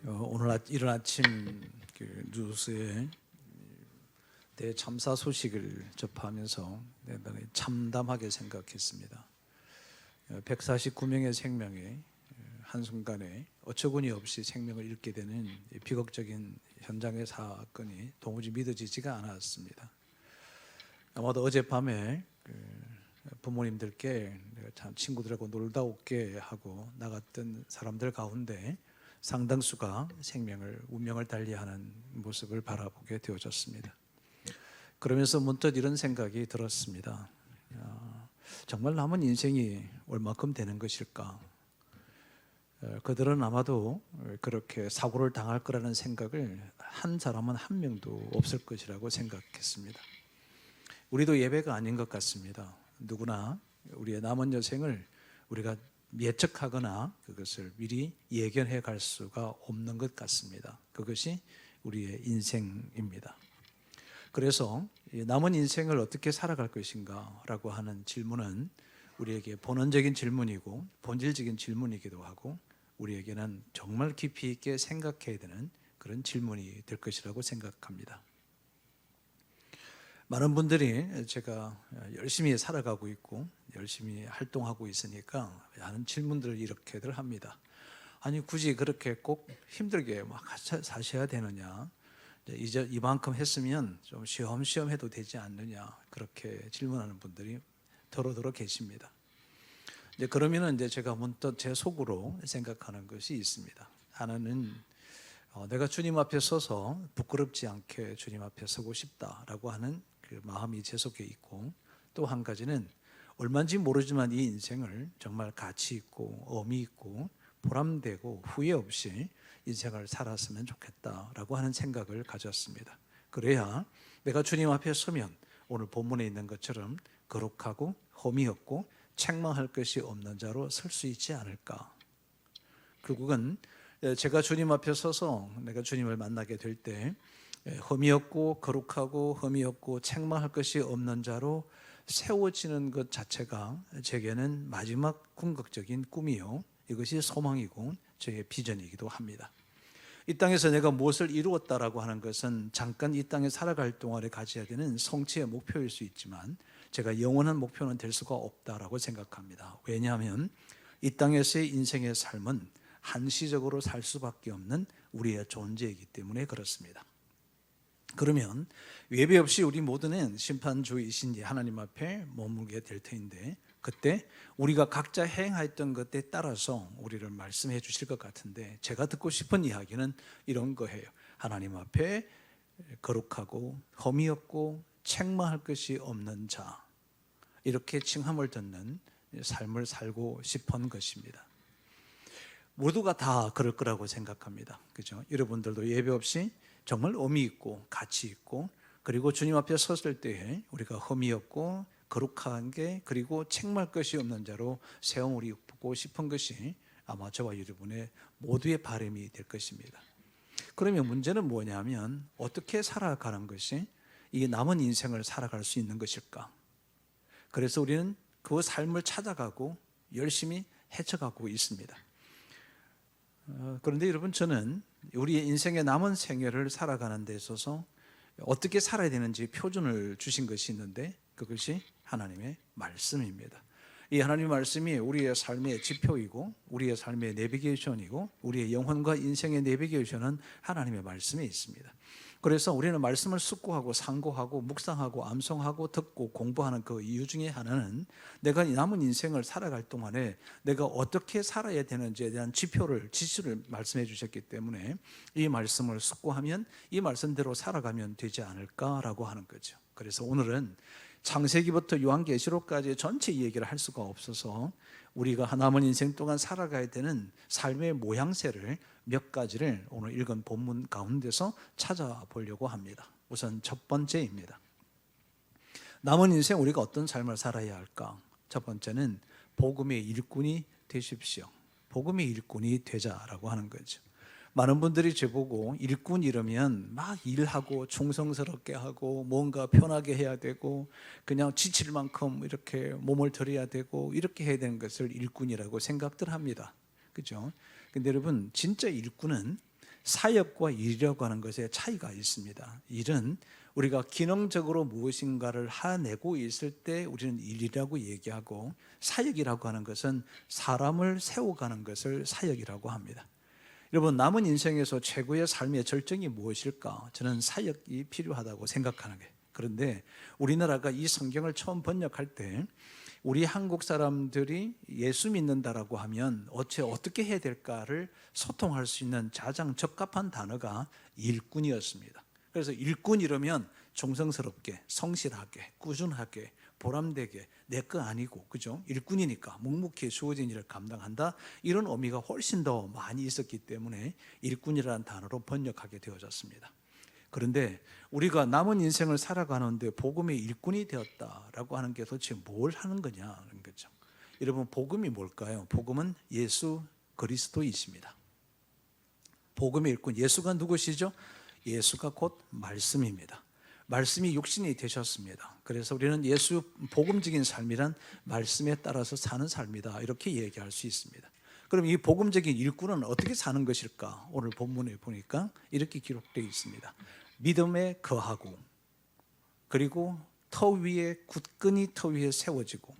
오늘 이른 아침 뉴스에 대참사 소식을 접하면서 대단히 참담하게 생각했습니다. 149명의 생명이 한순간에 어처구니 없이 생명을 잃게 되는 비극적인 현장의 사건이 도무지 믿어지지가 않았습니다. 아마도 어젯밤에 부모님들께 내가 참 친구들하고 놀다 올게 하고 나갔던 사람들 가운데 상당수가 운명을 달리하는 모습을 바라보게 되어졌습니다. 그러면서 문득 이런 생각이 들었습니다. 정말 남은 인생이 얼마큼 되는 것일까? 그들은 아마도 그렇게 사고를 당할 거라는 생각을 한 사람은 한 명도 없을 것이라고 생각했습니다. 우리도 예배가 아닌 것 같습니다. 누구나 우리의 남은 여생을 우리가 예측하거나 그것을 미리 예견해 갈 수가 없는 것 같습니다. 그것이 우리의 인생입니다. 그래서 남은 인생을 어떻게 살아갈 것인가 라고 하는 질문은 우리에게 본원적인 질문이고 본질적인 질문이기도 하고 우리에게는 정말 깊이 있게 생각해야 되는 그런 질문이 될 것이라고 생각합니다. 많은 분들이 제가 열심히 살아가고 있고 열심히 활동하고 있으니까 하는 질문들을 이렇게들 합니다. 아니 굳이 그렇게 꼭 힘들게 막 사셔야 되느냐? 이제 이만큼 했으면 좀 쉬엄쉬엄 해도 되지 않느냐? 그렇게 질문하는 분들이 더러더러 계십니다. 그러면은 제가 문득 제 속으로 생각하는 것이 있습니다. 하나는 내가 주님 앞에 서서 부끄럽지 않게 주님 앞에 서고 싶다라고 하는 그 마음이 제 속에 있고, 또 한 가지는 얼마인지 모르지만 이 인생을 정말 가치 있고 의미 있고 보람되고 후회 없이 인생을 살았으면 좋겠다라고 하는 생각을 가졌습니다. 그래야 내가 주님 앞에 서면 오늘 본문에 있는 것처럼 거룩하고 흠이 없고 책망할 것이 없는 자로 설 수 있지 않을까. 결국은 제가 주님 앞에 서서 내가 주님을 만나게 될 때 흠이 없고 거룩하고 흠이 없고 책망할 것이 없는 자로 세워지는 것 자체가 제게는 마지막 궁극적인 꿈이요, 이것이 소망이고 저의 비전이기도 합니다. 이 땅에서 내가 무엇을 이루었다라고 하는 것은 잠깐 이 땅에 살아갈 동안에 가져야 되는 성취의 목표일 수 있지만 제가 영원한 목표는 될 수가 없다라고 생각합니다. 왜냐하면 이 땅에서의 인생의 삶은 한시적으로 살 수밖에 없는 우리의 존재이기 때문에 그렇습니다. 그러면 예배 없이 우리 모두는 심판주이신 하나님 앞에 머물게 될 터인데, 그때 우리가 각자 행하였던 것에 따라서 우리를 말씀해 주실 것 같은데, 제가 듣고 싶은 이야기는 이런 거예요. 하나님 앞에 거룩하고 흠이 없고 책망할 것이 없는 자, 이렇게 칭함을 듣는 삶을 살고 싶은 것입니다. 모두가 다 그럴 거라고 생각합니다. 그죠? 여러분들도 예배 없이 정말 의미 있고 가치 있고, 그리고 주님 앞에 섰을 때에 우리가 흠이 없고 거룩한 게, 그리고 책망할 것이 없는 자로 세우고 싶은 것이 아마 저와 여러분의 모두의 바람이 될 것입니다. 그러면 문제는 뭐냐면 어떻게 살아가는 것이 이 남은 인생을 살아갈 수 있는 것일까? 그래서 우리는 그 삶을 찾아가고 열심히 헤쳐가고 있습니다. 그런데 여러분, 저는 우리의 인생의 남은 생애를 살아가는 데 있어서 어떻게 살아야 되는지 표준을 주신 것이 있는데, 그것이 하나님의 말씀입니다. 이 하나님의 말씀이 우리의 삶의 지표이고 우리의 삶의 내비게이션이고 우리의 영혼과 인생의 내비게이션은 하나님의 말씀에 있습니다. 그래서 우리는 말씀을 숙고하고 상고하고 묵상하고 암송하고 듣고 공부하는 그 이유 중에 하나는 내가 남은 인생을 살아갈 동안에 내가 어떻게 살아야 되는지에 대한 지시를 말씀해 주셨기 때문에 이 말씀을 숙고하면 이 말씀대로 살아가면 되지 않을까라고 하는 거죠. 그래서 오늘은 창세기부터 요한계시록까지 전체 얘기를 할 수가 없어서 우리가 남은 인생 동안 살아가야 되는 삶의 모양새를 몇 가지를 오늘 읽은 본문 가운데서 찾아보려고 합니다. 우선 첫 번째입니다. 남은 인생 우리가 어떤 삶을 살아야 할까? 첫 번째는 복음의 일꾼이 되십시오. 복음의 일꾼이 되자라고 하는 거죠. 많은 분들이 저보고 일꾼 이러면 막 일하고 충성스럽게 하고 뭔가 편하게 해야 되고 그냥 지칠 만큼 이렇게 몸을 들여야 되고 이렇게 해야 되는 것을 일꾼이라고 생각들 합니다. 그죠? 근데 여러분, 진짜 일꾼은 사역과 일이라고 하는 것에 차이가 있습니다. 일은 우리가 기능적으로 무엇인가를 해내고 있을 때 우리는 일이라고 얘기하고, 사역이라고 하는 것은 사람을 세워가는 것을 사역이라고 합니다. 여러분, 남은 인생에서 최고의 삶의 절정이 무엇일까? 저는 사역이 필요하다고 생각하는 거예요. 그런데 우리나라가 이 성경을 처음 번역할 때 우리 한국 사람들이 예수 믿는다라고 하면 어떻게 해야 될까를 소통할 수 있는 가장 적합한 단어가 일꾼이었습니다. 그래서 일꾼 이러면 정성스럽게, 성실하게, 꾸준하게, 보람되게, 내 거 아니고, 그죠? 일꾼이니까 묵묵히 주어진 일을 감당한다, 이런 의미가 훨씬 더 많이 있었기 때문에 일꾼이라는 단어로 번역하게 되어졌습니다. 그런데 우리가 남은 인생을 살아가는데 복음의 일꾼이 되었다라고 하는 게 도대체 뭘 하는 거냐는 거죠. 여러분, 복음이 뭘까요? 복음은 예수 그리스도이십니다. 복음의 일꾼, 예수가 누구시죠? 예수가 곧 말씀입니다. 말씀이 육신이 되셨습니다. 그래서 우리는 예수 복음적인 삶이란 말씀에 따라서 사는 삶이다, 이렇게 얘기할 수 있습니다. 그럼 이 복음적인 일꾼은 어떻게 사는 것일까? 오늘 본문에 보니까 이렇게 기록되어 있습니다. 믿음에 거하고, 그리고 터 위에 굳건히 터 위에 세워지고,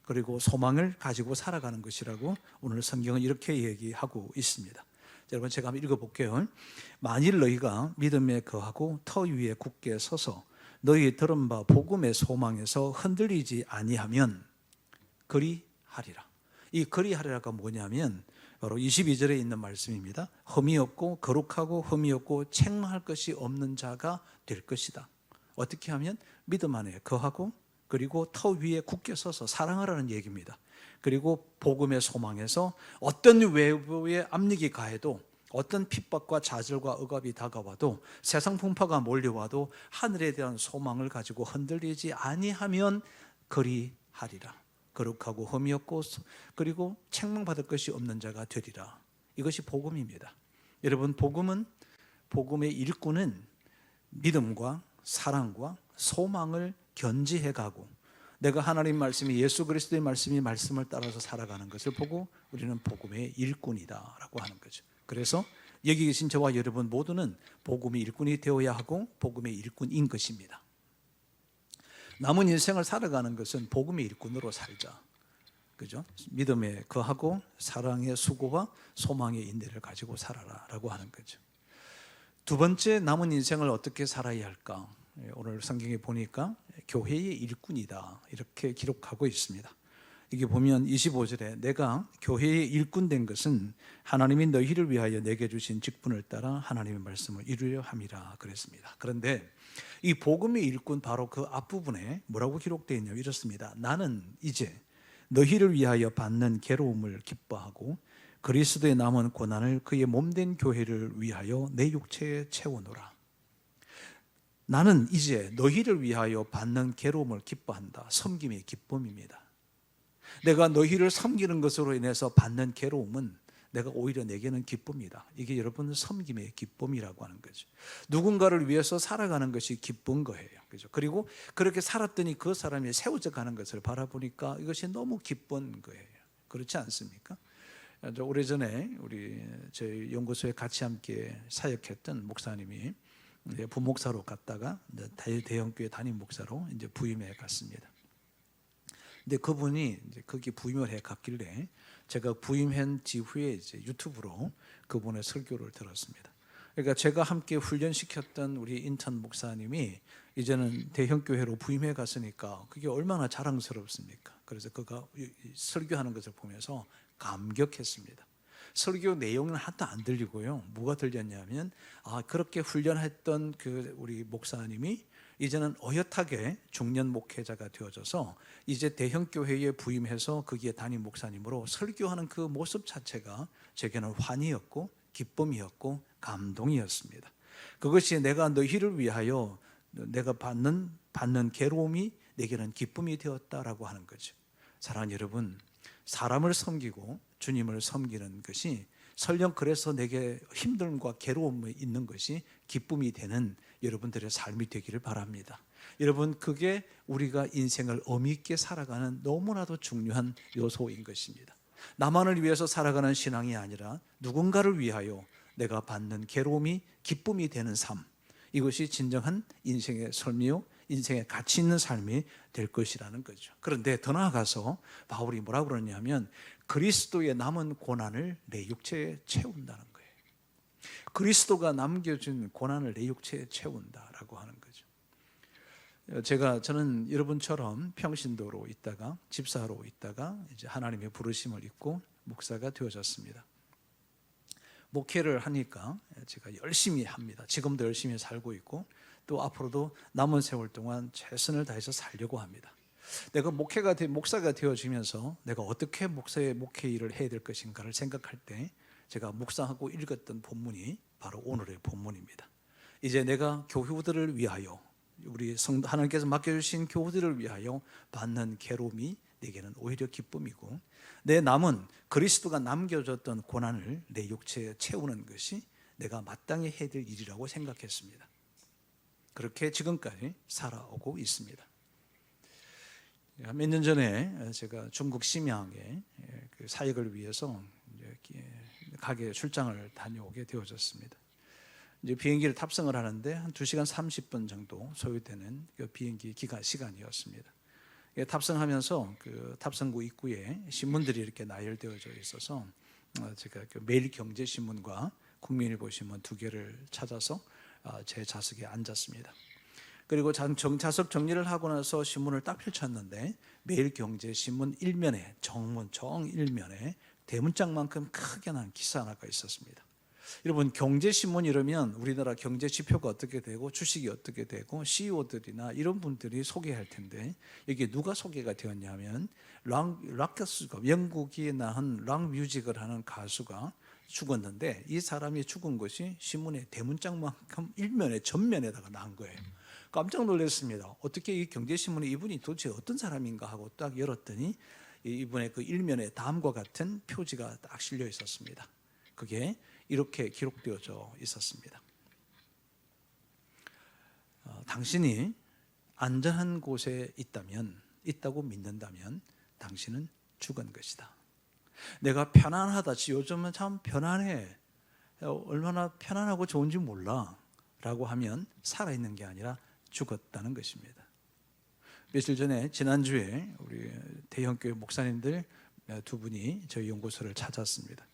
그리고 소망을 가지고 살아가는 것이라고 오늘 성경은 이렇게 얘기하고 있습니다. 여러분, 제가 한번 읽어볼게요. 만일 너희가 믿음에 거하고 터 위에 굳게 서서 너희 들은 바 복음의 소망에서 흔들리지 아니하면 그리하리라. 이 그리하리라가 뭐냐면 바로 22절에 있는 말씀입니다. 흠이 없고 거룩하고 흠이 없고 책망할 것이 없는 자가 될 것이다. 어떻게 하면? 믿음 안에 거하고, 그리고 터 위에 굳게 서서 사랑하라는 얘기입니다. 그리고 복음의 소망에서 어떤 외부의 압력이 가해도, 어떤 핍박과 좌절과 억압이 다가와도, 세상 풍파가 몰려와도 하늘에 대한 소망을 가지고 흔들리지 아니하면 그리하리라. 거룩하고 흠이 없고 그리고 책망받을 것이 없는 자가 되리라. 이것이 복음입니다. 여러분, 복음의 일꾼은 믿음과 사랑과 소망을 견지해가고, 내가 하나님 말씀이, 예수 그리스도의 말씀을 따라서 살아가는 것을 보고 우리는 복음의 일꾼이다라고 하는 거죠. 그래서 여기 계신 저와 여러분 모두는 복음의 일꾼이 되어야 하고 복음의 일꾼인 것입니다. 남은 인생을 살아가는 것은 복음의 일꾼으로 살자, 그죠? 믿음에 거하고 사랑의 수고와 소망의 인내를 가지고 살아라라고 하는 거죠. 두 번째, 남은 인생을 어떻게 살아야 할까? 오늘 성경에 보니까 교회의 일꾼이다, 이렇게 기록하고 있습니다. 이게 보면 25절에 내가 교회의 일꾼 된 것은 하나님이 너희를 위하여 내게 주신 직분을 따라 하나님의 말씀을 이루려 함이라 그랬습니다. 그런데 이 복음의 일꾼, 바로 그 앞부분에 뭐라고 기록되어 있냐면 이렇습니다. 나는 이제 너희를 위하여 받는 괴로움을 기뻐하고 그리스도의 남은 고난을 그의 몸된 교회를 위하여 내 육체에 채우노라. 나는 이제 너희를 위하여 받는 괴로움을 기뻐한다. 섬김의 기쁨입니다. 내가 너희를 섬기는 것으로 인해서 받는 괴로움은 내가 오히려 내게는 기쁨이다. 이게 여러분 섬김의 기쁨이라고 하는 거죠. 누군가를 위해서 살아가는 것이 기쁜 거예요. 그죠? 그리고 그렇게 살았더니 그 사람이 세워져 가는 것을 바라보니까 이것이 너무 기쁜 거예요. 그렇지 않습니까? 오래전에 우리 저희 연구소에 같이 함께 사역했던 목사님이 부목사로 갔다가 대형교회 담임 목사로 이제 부임해 갔습니다. 근데 그분이 이제 거기 부임을 해 갔길래 제가 부임한 뒤후에 이제 유튜브로 그분의 설교를 들었습니다. 그러니까 제가 함께 훈련시켰던 우리 인턴 목사님이 이제는 대형교회로 부임해 갔으니까 그게 얼마나 자랑스럽습니까? 그래서 그가 설교하는 것을 보면서 감격했습니다. 설교 내용은 하나도 안 들리고요. 뭐가 들렸냐면 그렇게 훈련했던 그 우리 목사님이 이제는 어엿하게 중년 목회자가 되어져서 이제 대형교회에 부임해서 거기에 담임 목사님으로 설교하는 그 모습 자체가 제게는 환희였고 기쁨이었고 감동이었습니다. 그것이 내가 너희를 위하여 내가 받는 괴로움이 내게는 기쁨이 되었다라고 하는 거죠. 사랑하는 여러분, 사람을 섬기고 주님을 섬기는 것이 설령 그래서 내게 힘듦과 괴로움이 있는 것이 기쁨이 되는 여러분들의 삶이 되기를 바랍니다. 여러분, 그게 우리가 인생을 의미 있게 살아가는 너무나도 중요한 요소인 것입니다. 나만을 위해서 살아가는 신앙이 아니라 누군가를 위하여 내가 받는 괴로움이 기쁨이 되는 삶, 이것이 진정한 인생의 삶이요, 인생의 가치 있는 삶이 될 것이라는 거죠. 그런데 더 나아가서 바울이 뭐라고 그러냐면 그리스도의 남은 고난을 내 육체에 채운다는 거예요. 그리스도가 남겨준 고난을 내 육체에 채운다라고 하는 거죠. 저는 여러분처럼 평신도로 있다가 집사로 있다가 이제 하나님의 부르심을 입고 목사가 되어졌습니다. 목회를 하니까 제가 열심히 합니다. 지금도 열심히 살고 있고 또 앞으로도 남은 세월 동안 최선을 다해서 살려고 합니다. 내가 목사가 되어지면서 내가 어떻게 목회 일을 해야 될 것인가를 생각할 때 제가 묵상하고 읽었던 본문이 바로 오늘의 본문입니다. 이제 내가 교우들을 위하여, 우리 하나님께서 맡겨주신 교우들을 위하여 받는 괴로움이 내게는 오히려 기쁨이고, 내 남은 그리스도가 남겨줬던 고난을 내 육체에 채우는 것이 내가 마땅히 해야 될 일이라고 생각했습니다. 그렇게 지금까지 살아오고 있습니다. 몇 년 전에 제가 중국 심양에 그 사역을 위해서 가게 출장을 다녀오게 되어졌습니다. 이제 비행기를 탑승을 하는데 한 2시간 30분 정도 소요되는 그 비행기 기간 시간이었습니다. 탑승하면서 그 탑승구 입구에 신문들이 이렇게 나열되어져 있어서 제가 그 매일경제신문과 국민일보 신문 두 개를 찾아서 제 좌석에 앉았습니다. 그리고 좌석 정리를 하고 나서 신문을 딱 펼쳤는데 매일경제신문 일면에, 정문 정일면에 대문짝만큼 크게 난 기사 하나가 있었습니다. 여러분, 경제신문 이러면 우리나라 경제 지표가 어떻게 되고 주식이 어떻게 되고 CEO들이나 이런 분들이 소개할 텐데, 여기 누가 소개가 되었냐면 락가스가, 영국이 낳은 락 뮤직을 하는 가수가 죽었는데 이 사람이 죽은 것이 신문의 대문짝만큼 일면에 전면에다가 난 거예요. 깜짝 놀랐습니다. 어떻게 이 경제신문에 이분이 도대체 어떤 사람인가 하고 딱 열었더니 이분의 그 일면에 다음과 같은 표지가 딱 실려 있었습니다. 그게 이렇게 기록되어져 있었습니다. 당신이 안전한 곳에 있다고 믿는다면 당신은 죽은 것이다. 내가 편안하다, 요즘은 참 편안해, 얼마나 편안하고 좋은지 몰라 라고 하면 살아있는 게 아니라 죽었다는 것입니다. 며칠 전에, 지난주에 우리 대형교회 목사님들 두 분이 저희 연구소를 찾았습니다.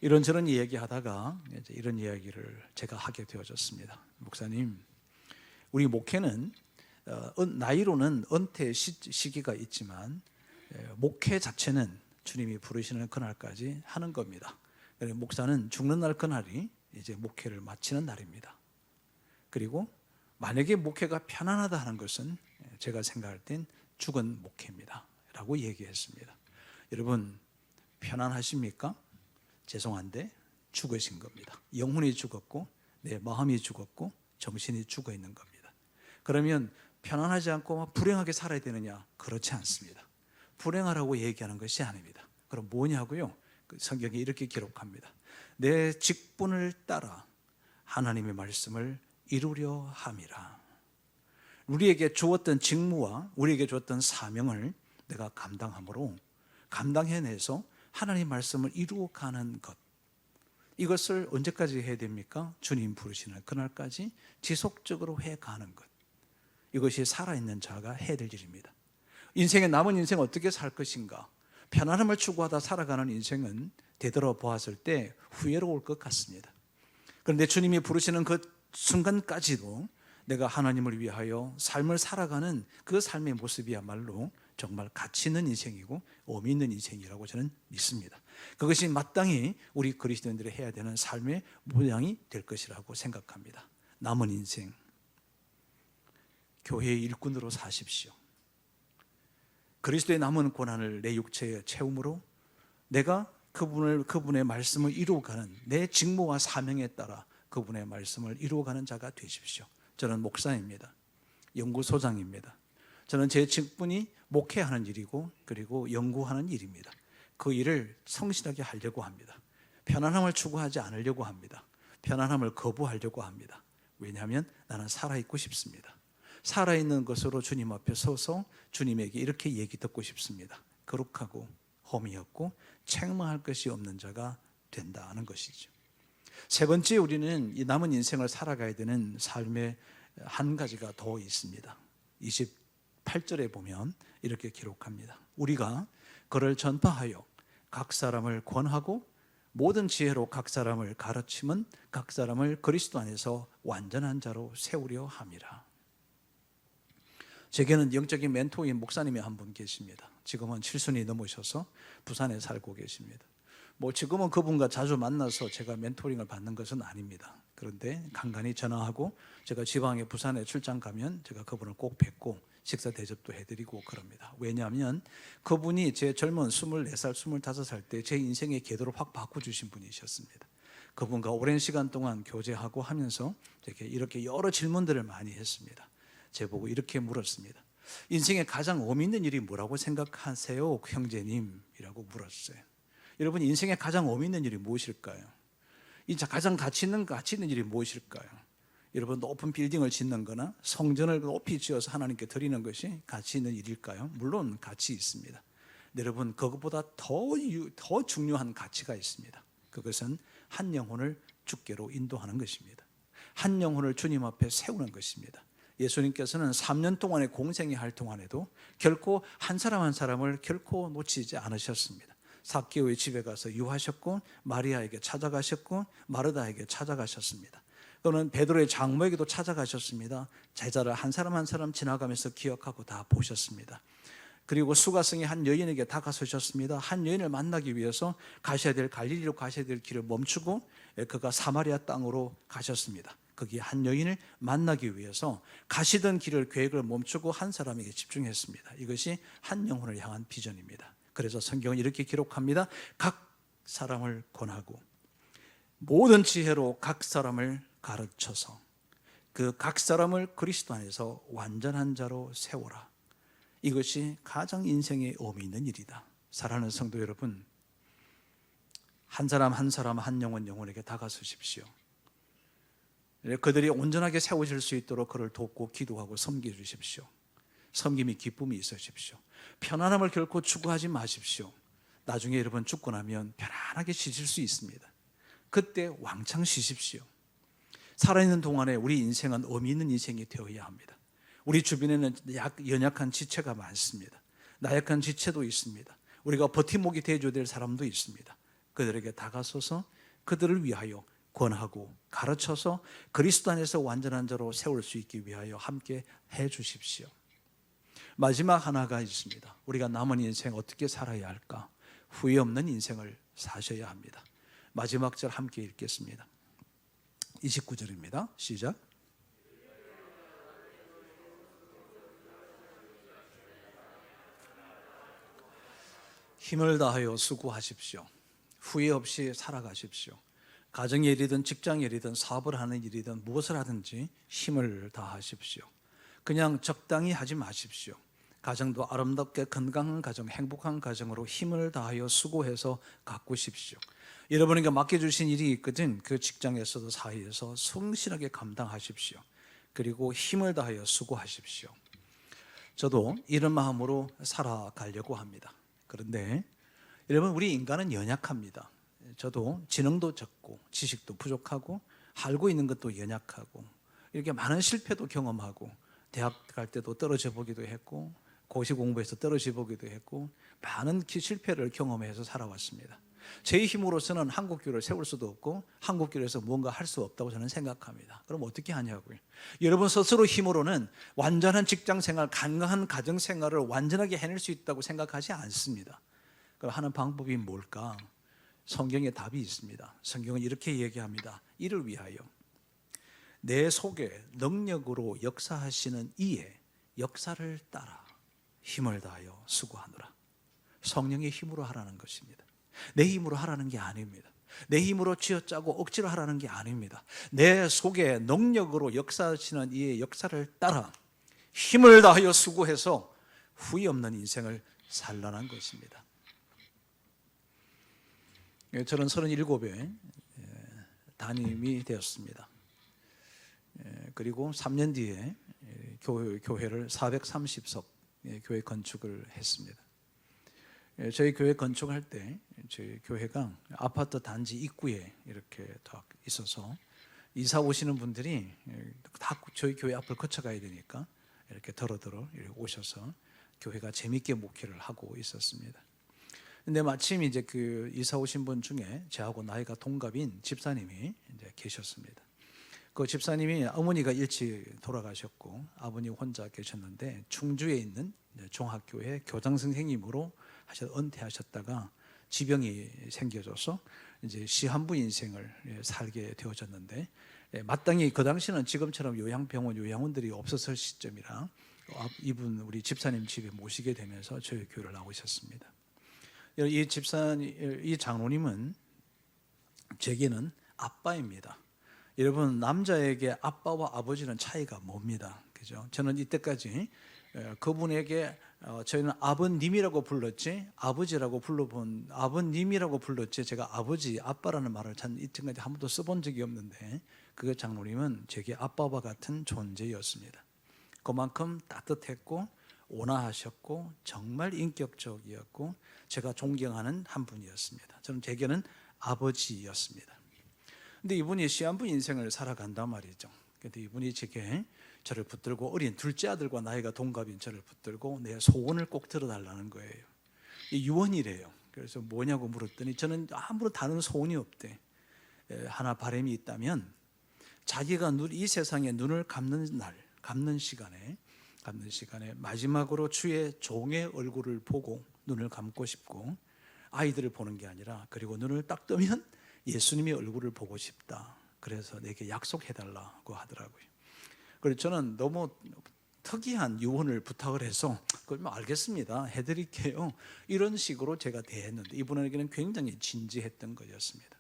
이런저런 이야기하다가 이런 이야기를 제가 하게 되어졌습니다. 목사님, 우리 목회는 나이로는 은퇴 시기가 있지만 목회 자체는 주님이 부르시는 그날까지 하는 겁니다. 목사는 죽는 날 그날이 이제 목회를 마치는 날입니다. 그리고 만약에 목회가 편안하다 하는 것은 제가 생각할 땐 죽은 목회입니다 라고 얘기했습니다. 여러분, 편안하십니까? 죄송한데 죽으신 겁니다. 영혼이 죽었고 내 마음이 죽었고 정신이 죽어 있는 겁니다. 그러면 편안하지 않고 불행하게 살아야 되느냐? 그렇지 않습니다. 불행하라고 얘기하는 것이 아닙니다. 그럼 뭐냐고요? 성경이 이렇게 기록합니다. 내 직분을 따라 하나님의 말씀을 이루려 함이라. 우리에게 주었던 직무와 우리에게 주었던 사명을 내가 감당해내서 하나님의 말씀을 이루어가는 것, 이것을 언제까지 해야 됩니까? 주님 부르시는 그날까지 지속적으로 해가는 것, 이것이 살아있는 자가 해야 될 일입니다. 인생의 남은 인생 어떻게 살 것인가? 편안함을 추구하다 살아가는 인생은 되돌아보았을 때 후회로울 것 같습니다. 그런데 주님이 부르시는 그 순간까지도 내가 하나님을 위하여 삶을 살아가는 그 삶의 모습이야말로 정말 가치 있는 인생이고 의미 있는 인생이라고 저는 믿습니다. 그것이 마땅히 우리 그리스도인들이 해야 되는 삶의 모양이 될 것이라고 생각합니다. 남은 인생, 교회의 일꾼으로 사십시오. 그리스도의 남은 고난을 내 육체에 채움으로 내가 그분의 말씀을 이루어가는, 내 직무와 사명에 따라 그분의 말씀을 이루어가는 자가 되십시오. 저는 목사입니다. 연구소장입니다. 저는 제 직분이 목회하는 일이고 그리고 연구하는 일입니다. 그 일을 성실하게 하려고 합니다. 편안함을 추구하지 않으려고 합니다. 편안함을 거부하려고 합니다. 왜냐하면 나는 살아있고 싶습니다. 살아있는 것으로 주님 앞에 서서 주님에게 이렇게 얘기 듣고 싶습니다. 거룩하고 험히 없고 책망할 것이 없는 자가 된다는 것이죠. 세 번째, 우리는 이 남은 인생을 살아가야 되는 삶의 한 가지가 더 있습니다. 28절에 보면 이렇게 기록합니다. 우리가 그를 전파하여 각 사람을 권하고 모든 지혜로 각 사람을 가르침은 각 사람을 그리스도 안에서 완전한 자로 세우려 함이라. 제게는 영적인 멘토인 목사님이 한 분 계십니다. 지금은 70이 넘으셔서 부산에 살고 계십니다. 지금은 그분과 자주 만나서 제가 멘토링을 받는 것은 아닙니다. 그런데 간간히 전화하고 제가 지방에 부산에 출장 가면 제가 그분을 꼭 뵙고 식사 대접도 해드리고 그럽니다. 왜냐하면 그분이 제 젊은 24살, 25살 때 제 인생의 궤도를 확 바꿔주신 분이셨습니다. 그분과 오랜 시간 동안 교제하고 하면서 이렇게 여러 질문들을 많이 했습니다. 제보고 이렇게 물었습니다. 인생에 가장 의미 있는 일이 뭐라고 생각하세요, 형제님이라고 물었어요. 여러분, 인생에 가장 의미 있는 일이 무엇일까요? 가장 가치 있는 일이 무엇일까요? 여러분, 높은 빌딩을 짓는 거나 성전을 높이 지어서 하나님께 드리는 것이 가치 있는 일일까요? 물론 가치 있습니다. 여러분, 그것보다 더 중요한 가치가 있습니다. 그것은 한 영혼을 주께로 인도하는 것입니다. 한 영혼을 주님 앞에 세우는 것입니다. 예수님께서는 3년 동안의 공생의 할 동안에도 결코 한 사람 한 사람을 결코 놓치지 않으셨습니다. 삭개오의 집에 가서 유하셨고, 마리아에게 찾아가셨고, 마르다에게 찾아가셨습니다. 또는 베드로의 장모에게도 찾아가셨습니다. 제자를 한 사람 한 사람 지나가면서 기억하고 다 보셨습니다. 그리고 수가성의 한 여인에게 다가서셨습니다. 한 여인을 만나기 위해서 가셔야 될 갈릴리로 가셔야 될 길을 멈추고 그가 사마리아 땅으로 가셨습니다. 거기 한 여인을 만나기 위해서 가시던 길을 계획을 멈추고 한 사람에게 집중했습니다. 이것이 한 영혼을 향한 비전입니다. 그래서 성경은 이렇게 기록합니다. 각 사람을 권하고 모든 지혜로 각 사람을 가르쳐서 그 각 사람을 그리스도 안에서 완전한 자로 세워라. 이것이 가장 인생에 의미 있는 일이다. 사랑하는 성도 여러분, 한 사람 한 사람 한 영혼에게 다가서십시오. 그들이 온전하게 세워질 수 있도록 그를 돕고 기도하고 섬겨주십시오. 섬김이 기쁨이 있으십시오. 편안함을 결코 추구하지 마십시오. 나중에 여러분 죽고 나면 편안하게 쉬실 수 있습니다. 그때 왕창 쉬십시오. 살아있는 동안에 우리 인생은 의미 있는 인생이 되어야 합니다. 우리 주변에는 연약한 지체가 많습니다. 나약한 지체도 있습니다. 우리가 버팀목이 되어줘야 될 사람도 있습니다. 그들에게 다가서서 그들을 위하여 권하고 가르쳐서 그리스도 안에서 완전한 자로 세울 수 있기 위하여 함께 해 주십시오. 마지막 하나가 있습니다. 우리가 남은 인생 어떻게 살아야 할까? 후회 없는 인생을 사셔야 합니다. 마지막 절 함께 읽겠습니다. 29절입니다. 시작. 힘을 다하여 수고하십시오. 후회 없이 살아가십시오. 가정의 일이든 직장의 일이든 사업을 하는 일이든 무엇을 하든지 힘을 다하십시오. 그냥 적당히 하지 마십시오. 가정도 아름답게 건강한 가정, 행복한 가정으로 힘을 다하여 수고해서 가꾸십시오. 여러분에게 맡겨주신 일이 있거든 그 직장에서도 사회에서 성실하게 감당하십시오. 그리고 힘을 다하여 수고하십시오. 저도 이런 마음으로 살아가려고 합니다. 그런데 여러분, 우리 인간은 연약합니다. 저도 지능도 적고 지식도 부족하고 알고 있는 것도 연약하고 이렇게 많은 실패도 경험하고 대학 갈 때도 떨어져 보기도 했고 고시 공부에서 떨어져 보기도 했고 많은 실패를 경험해서 살아왔습니다. 제 힘으로서는 한국교회를 세울 수도 없고 한국교회에서 무언가 할 수 없다고 저는 생각합니다. 그럼 어떻게 하냐고요? 여러분 스스로 힘으로는 완전한 직장생활, 건강한 가정생활을 완전하게 해낼 수 있다고 생각하지 않습니다. 그럼 하는 방법이 뭘까? 성경에 답이 있습니다. 성경은 이렇게 얘기합니다. 이를 위하여 내 속에 능력으로 역사하시는 이의 역사를 따라 힘을 다하여 수고하노라. 성령의 힘으로 하라는 것입니다. 내 힘으로 하라는 게 아닙니다. 내 힘으로 쥐어짜고 억지로 하라는 게 아닙니다. 내 속에 능력으로 역사하시는 이의 역사를 따라 힘을 다하여 수고해서 후회 없는 인생을 살라는 것입니다. 저는 37에 담임이 되었습니다. 그리고 3년 뒤에 교회를 430석 교회 건축을 했습니다. 저희 교회 건축할 때 저희 교회가 아파트 단지 입구에 이렇게 딱 있어서 이사 오시는 분들이 다 저희 교회 앞을 거쳐가야 되니까 이렇게 더러더러 이렇게 오셔서 교회가 재밌게 목회를 하고 있었습니다. 근데 마침 이제 그 이사 오신 분 중에 저하고 나이가 동갑인 집사님이 이제 계셨습니다. 그 집사님이 어머니가 일찍 돌아가셨고 아버님 혼자 계셨는데 충주에 있는 종합교회 교장 선생님으로 은퇴하셨다가 지병이 생겨져서 이제 시한부 인생을 살게 되어졌는데, 마땅히 그 당시는 지금처럼 요양병원, 요양원들이 없었을 시점이라 이분 우리 집사님 집에 모시게 되면서 저희 교회를 나오셨습니다. 이 집사님, 이 장로님은 제게는 아빠입니다. 여러분, 남자에게 아빠와 아버지는 차이가 뭡니다. 그죠? 저는 이때까지 그분에게 저희는 아버님이라고 불렀지 아버지라고 불러본 아버님이라고 불렀지 제가 아버지, 아빠라는 말을 전 이때까지 한 번도 써본 적이 없는데 그 장로님은 제게 아빠와 같은 존재였습니다. 그만큼 따뜻했고 온화하셨고 정말 인격적이었고 제가 존경하는 한 분이었습니다. 저는 제게는 아버지였습니다. 근데 이분이 시한부 인생을 살아간단 말이죠. 근데 이분이 제게 저를 붙들고, 어린 둘째 아들과 나이가 동갑인 저를 붙들고 내 소원을 꼭 들어달라는 거예요. 이 유언이래요. 그래서 뭐냐고 물었더니 저는 아무런 다른 소원이 없대. 하나 바람이 있다면 자기가 이 세상에 눈을 감는 날, 감는 시간에 마지막으로 주의 종의 얼굴을 보고 눈을 감고 싶고, 아이들을 보는 게 아니라 그리고 눈을 딱 뜨면 예수님의 얼굴을 보고 싶다. 그래서 내게 약속해달라고 하더라고요. 그래서 저는 너무 특이한 유언을 부탁을 해서 그러면 알겠습니다, 해드릴게요, 이런 식으로 제가 대했는데 이분에게는 굉장히 진지했던 거였습니다.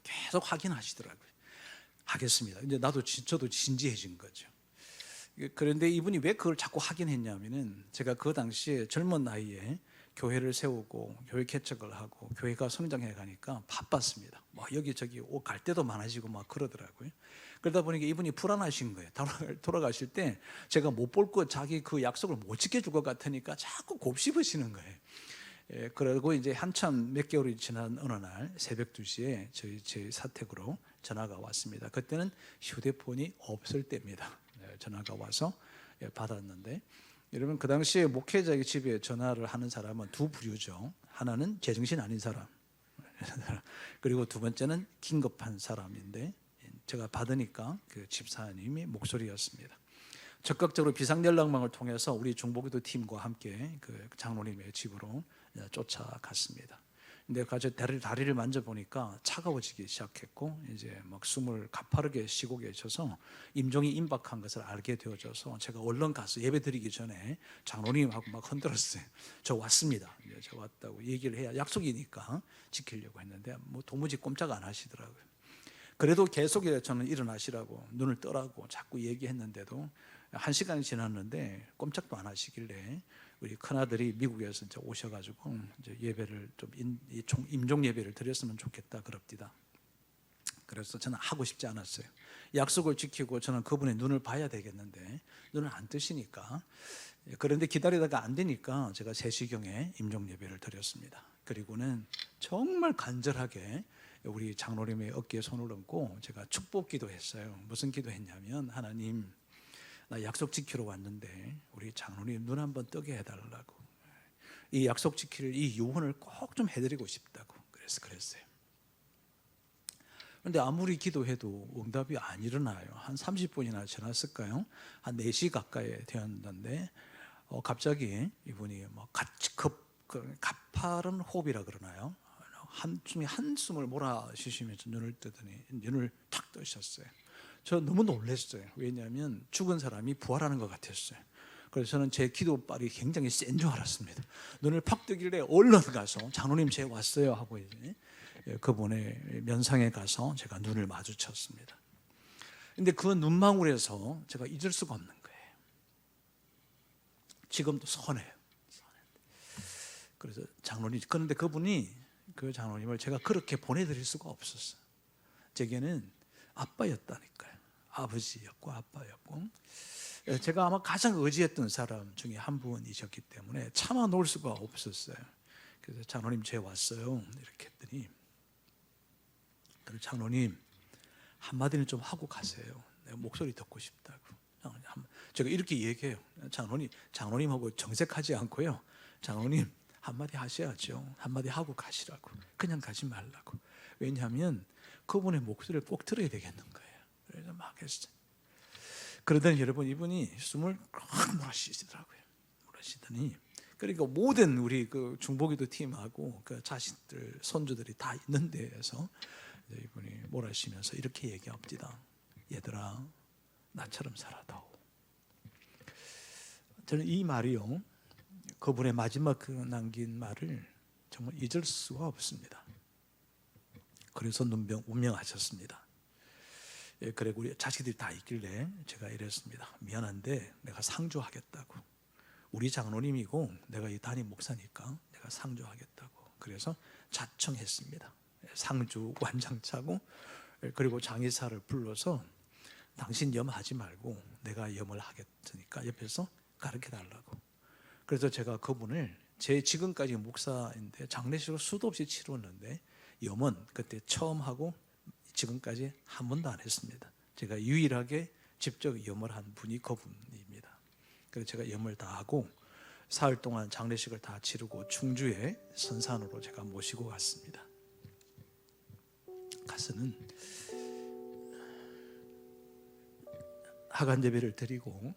계속 확인하시더라고요. 하겠습니다. 이제 저도 진지해진 거죠. 그런데 이분이 왜 그걸 자꾸 확인했냐면은 제가 그 당시에 젊은 나이에 교회를 세우고 교회 개척을 하고 교회가 성장해 가니까 바빴습니다. 막 여기저기 갈 때도 많아지고 막 그러더라고요. 그러다 보니까 이분이 불안하신 거예요. 돌아가실 때 제가 못 볼 거, 자기 그 약속을 못 지켜줄 것 같으니까 자꾸 곱씹으시는 거예요. 그러고 이제 한참 몇 개월이 지난 어느 날 새벽 2시에 저희 사택으로 전화가 왔습니다. 그때는 휴대폰이 없을 때입니다. 전화가 와서 받았는데, 여러분 그 당시에 목회자의 집에 전화를 하는 사람은 두 부류죠. 하나는 제정신 아닌 사람, 그리고 두 번째는 긴급한 사람인데 제가 받으니까 그 집사님의 목소리였습니다. 적극적으로 비상연락망을 통해서 우리 중보기도 팀과 함께 그 장로님의 집으로 쫓아갔습니다. 근데 가서 다리를 만져보니까 차가워지기 시작했고 이제 막 숨을 가파르게 쉬고 계셔서 임종이 임박한 것을 알게 되어져서 제가 얼른 가서 예배 드리기 전에 장로님하고 막 흔들었어요. 저 왔습니다. 저 왔다고 얘기를 해야 약속이니까 지키려고 했는데 뭐 도무지 꼼짝 안 하시더라고요. 그래도 계속 저는 일어나시라고 눈을 떠라고 자꾸 얘기했는데도 1시간이 지났는데 꼼짝도 안 하시길래 우리 큰아들이 미국에서 이제 오셔가지고 이제 예배를 좀 임종 예배를 드렸으면 좋겠다 그럽디다. 그래서 저는 하고 싶지 않았어요. 약속을 지키고 저는 그분의 눈을 봐야 되겠는데 눈을 안 뜨시니까, 그런데 기다리다가 안 되니까 제가 3시경에 임종 예배를 드렸습니다. 그리고는 정말 간절하게 우리 장로님의 어깨에 손을 얹고 제가 축복 기도했어요. 무슨 기도했냐면, 하나님, 나 약속 지키러 왔는데 우리 장로님 눈 한번 뜨게 해달라고, 이 약속 지킬 이 유언을 꼭 좀 해드리고 싶다고 그랬어요. 그런데 아무리 기도해도 응답이 안 일어나요. 한 30분이나 지났을까요? 한 4시 가까이 되었는데 갑자기 이분이 뭐 가파른 호흡이라 그러나요? 한숨을 몰아쉬시면서 눈을 뜨더니 눈을 탁 뜨셨어요. 저 너무 놀랐어요. 왜냐하면 죽은 사람이 부활하는 것 같았어요. 그래서 저는 제 기도빨이 굉장히 센 줄 알았습니다. 눈을 팍 뜨길래 얼른 가서 장로님 제가 왔어요 하고 이제 그분의 면상에 가서 제가 눈을 마주쳤습니다. 근데 그 눈망울에서 제가 잊을 수가 없는 거예요. 지금도 선해요. 그래서 장로님, 그런데 그 장로님을 제가 그렇게 보내드릴 수가 없었어요. 제게는 아빠였다니까요. 아버지였고 아빠였고, 제가 아마 가장 의지했던 사람 중에 한 분이셨기 때문에 참아 놓을 수가 없었어요. 그래서 장로님 제가 왔어요. 이렇게 했더니 장로님 한마디는 좀 하고 가세요. 내가 목소리 듣고 싶다고. 제가 이렇게 얘기해요. 장로님하고 정색하지 않고요. 장로님 한마디 하셔야죠. 한마디 하고 가시라고. 그냥 가지 말라고. 왜냐하면 그분의 목소리를 꼭 들어야 되겠는 거예요. 그래서 막 했어요. 그러더니 여러분 이분이 숨을 꽉 몰아쉬시더라고요. 몰아쉬더니 그러니까 모든 우리 그 중보기도 팀하고 그 자식들 손주들이 다 있는 데에서 이분이 몰아쉬면서 이렇게 얘기합니다. 얘들아 나처럼 살아다오. 저는 이 말이요, 그분의 마지막 그 남긴 말을 정말 잊을 수가 없습니다. 그래서 운명하셨습니다. 그리고 우리 자식들이 다 있길래 제가 이랬습니다. 미안한데 내가 상주하겠다고. 우리 장로님이고 내가 이 담임 목사니까 내가 상주하겠다고. 그래서 자청했습니다. 상주 완장차고, 그리고 장의사를 불러서 당신 염하지 말고 내가 염을 하겠으니까 옆에서 가르쳐 달라고. 그래서 제가 그분을 제 지금까지 목사인데 장례식을 수도 없이 치렀는데 염은 그때 처음 하고 지금까지 한 번도 안 했습니다. 제가 유일하게 직접 염을 한 분이 그분입니다. 그래서 제가 염을 다 하고 사흘 동안 장례식을 다 치르고 충주에 선산으로 제가 모시고 갔습니다. 가서는 하간 예배를 드리고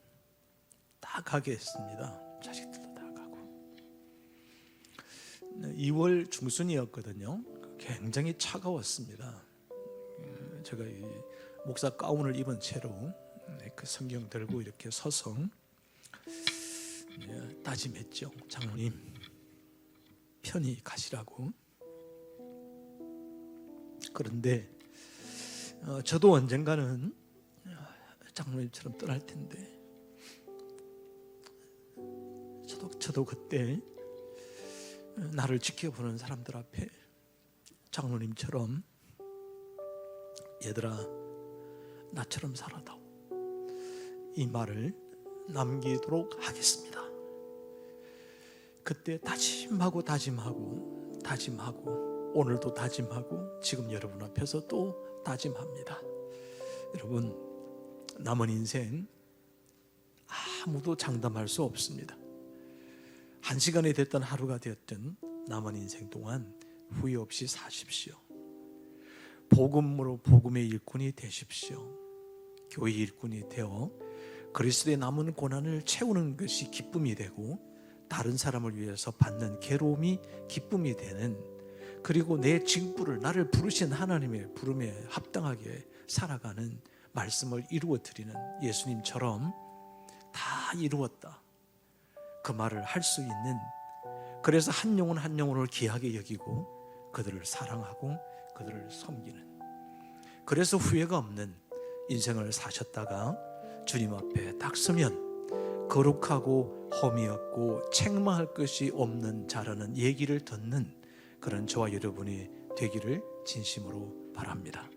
다 가게 했습니다. 자식들도 다 가고. 2월 중순이었거든요. 굉장히 차가웠습니다. 제가 이 목사 가운을 입은 채로 그 성경 들고 이렇게 서서 다짐했죠. 장로님 편히 가시라고. 그런데 저도 언젠가는 장로님처럼 떠날 텐데 저도 그때 나를 지켜보는 사람들 앞에 장로님처럼 얘들아 나처럼 살아다오, 이 말을 남기도록 하겠습니다. 그때 다짐하고 오늘도 다짐하고 지금 여러분 앞에서 또 다짐합니다. 여러분 남은 인생 아무도 장담할 수 없습니다. 1시간이 됐든 하루가 됐든 남은 인생 동안 후회 없이 사십시오. 복음으로 복음의 일꾼이 되십시오. 교회 일꾼이 되어 그리스도의 남은 고난을 채우는 것이 기쁨이 되고 다른 사람을 위해서 받는 괴로움이 기쁨이 되는, 그리고 내 징부를 나를 부르신 하나님의 부름에 합당하게 살아가는 말씀을 이루어드리는 예수님처럼 다 이루었다, 그 말을 할 수 있는, 그래서 한 영혼 한 영혼을 귀하게 여기고 그들을 사랑하고 그들을 섬기는, 그래서 후회가 없는 인생을 사셨다가 주님 앞에 딱 서면 거룩하고 험이 없고 책망할 것이 없는 자라는 얘기를 듣는 그런 저와 여러분이 되기를 진심으로 바랍니다.